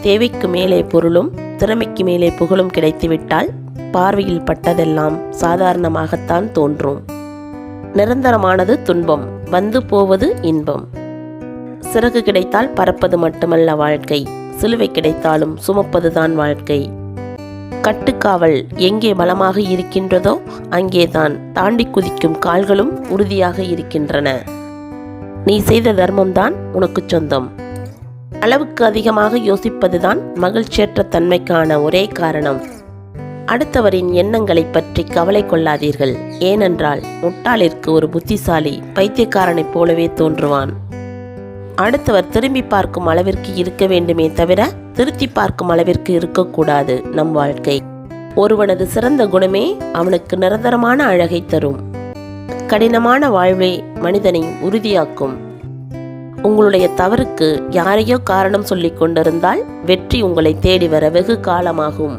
தேவைக்கு மேலே பொருளும் திறமைக்கு மேலே புகழும் கிடைத்துவிட்டால் பார்வையில் பட்டதெல்லாம் சாதாரணமாகத்தான் தோன்றும். நிரந்தரமானது துன்பம், வந்து போவது இன்பம். சிறகு கிடைத்தால் பறப்பது மட்டுமல்ல வாழ்க்கை, சிலுவை கிடைத்தாலும் சுமப்பதுதான் வாழ்க்கை. கட்டுக்காவல் எங்கே பலமாக இருக்கின்றதோ அங்கேதான் தாண்டி குதிக்கும் கால்களும் உறுதியாக இருக்கின்றன. நீ செய்த தர்மம்தான் உனக்கு சொந்தம். அளவுக்கு அதிகமாக யோசிப்பதுதான் மகிழ்ச்சியற்ற தன்மைக்கான ஒரே காரணம். அடுத்தவரின் எண்ணங்களை பற்றி கவலை கொள்ளாதீர்கள். ஏனென்றால் முட்டாளிற்கு ஒரு புத்திசாலி பைத்தியக்காரனைப் போலவே தோன்றுவான். அடுத்தவர் திரும்பி பார்க்கும் அளவிற்கு இருக்க வேண்டுமே தவிர திருத்தி பார்க்கும் அளவிற்கு இருக்கக்கூடாது நம் வாழ்க்கை. ஒருவனது சிறந்த குணமே அவனுக்கு நிரந்தரமான அழகை தரும். கடினமான வாழ்வே மனிதனை உறுதியாக்கும். உங்களுடைய தவறுக்கு யாரையோ காரணம் சொல்லிக் கொண்டிருந்தால் வெற்றி உங்களை தேடி வர வெகு காலமாகும்.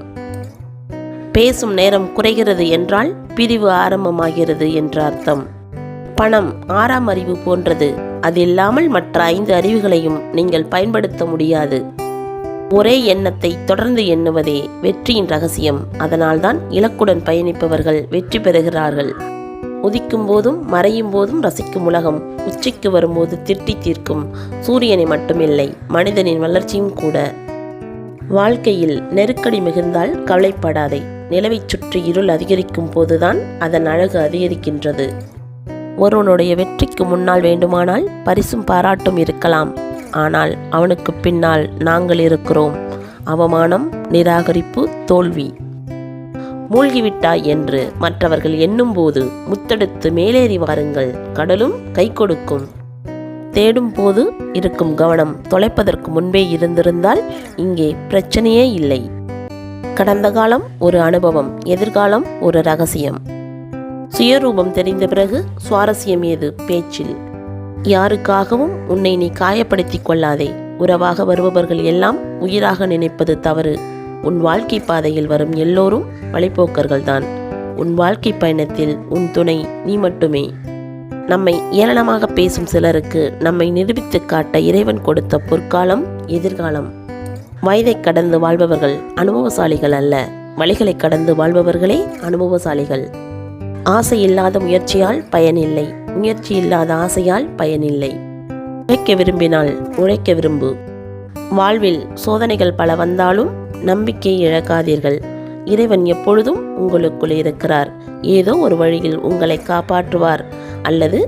பேசும் நேரம் குறைகிறது என்றால் பிரிவு ஆரம்பமாகிறது என்ற அர்த்தம். பணம் 6ஆம் அறிவு போன்றது. அது இல்லாமல் மற்ற 5 அறிவுகளையும் நீங்கள் பயன்படுத்த முடியாது. ஒரே எண்ணத்தை தொடர்ந்து எண்ணுவதே வெற்றியின் ரகசியம். அதனால்தான் இலக்குடன் பயணிப்பவர்கள் வெற்றி பெறுகிறார்கள். உதிக்கும் போதும் மறையும் போதும் ரசிக்கும் உலகம் உச்சிக்கு வரும்போது திட்டி தீர்க்கும் சூரியனை மட்டுமில்லை, மனிதனின் வளர்ச்சியும் கூட. வாழ்க்கையில் நெருக்கடி மிகுந்தால் கவலைப்படாதே. நிலவைச் சுற்றி இருள் அதிகரிக்கும் போதுதான் அதன் அழகு அதிகரிக்கின்றது. ஒருவனுடைய வெற்றிக்கு முன்னால் வேண்டுமானால் பரிசும் பாராட்டும் இருக்கலாம். ஆனால் அவனுக்கு பின்னால் நாங்கள் இருக்கிறோம். அவமானம், நிராகரிப்பு, தோல்வி. மூழ்கிவிட்டாய் என்று மற்றவர்கள் எண்ணும் போது முத்தெடுத்து மேலேறி வாருங்கள். கடலும் கை கொடுக்கும். தேடும் போது இருக்கும் கவனம் தொலைப்பதற்கு முன்பே இருந்திருந்தால் இங்கே பிரச்சனையே இல்லை. கடந்த காலம் ஒரு அனுபவம், எதிர்காலம் ஒரு ரகசியம். சுயரூபம் தெரிந்த பிறகு சுவாரஸ்யம் ஏது பேச்சில். யாருக்காகவும் உன்னை நீ காயப்படுத்திக் கொள்ளாதே. உறவாக வருபவர்கள் எல்லாம் உயிராக நினைப்பது தவறு. உன் வாழ்க்கை பாதையில் வரும் எல்லோரும் வழிபோக்கர்கள்தான். உன் வாழ்க்கை பயணத்தில் உன் துணை நீ மட்டுமே. நம்மை ஏளனமாக பேசும் சிலருக்கு நம்மை நிரூபித்து காட்ட இறைவன் கொடுத்த பொற்காலம் எதிர்காலம். வயதை கடந்து வாழ்பவர்கள் அனுபவசாலிகள் அல்ல, வழிகளை கடந்து வாழ்பவர்களே அனுபவசாலிகள். ஆசை இல்லாத முயற்சியால் பயனில்லை, முயற்சி இல்லாத ஆசையால் பயனில்லை. உழைக்க விரும்பினால் உழைக்க விரும்பு. வாழ்வில் சோதனைகள் பல வந்தாலும் நம்பிக்கை இழக்காதீர்கள். இறைவன் எப்பொழுதும் உங்களுக்குள் இருக்கிறார். ஏதோ ஒரு வழியில் உங்களை காப்பாற்றுவார் அல்லது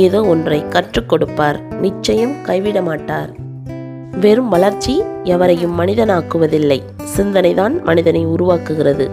ஏதோ ஒன்றை கற்றுக் கொடுப்பார். நிச்சயம் கைவிட மாட்டார். வெறும் வளர்ச்சி எவரையும் மனிதனாக்குவதில்லை. சிந்தனைதான் மனிதனை உருவாக்குகிறது.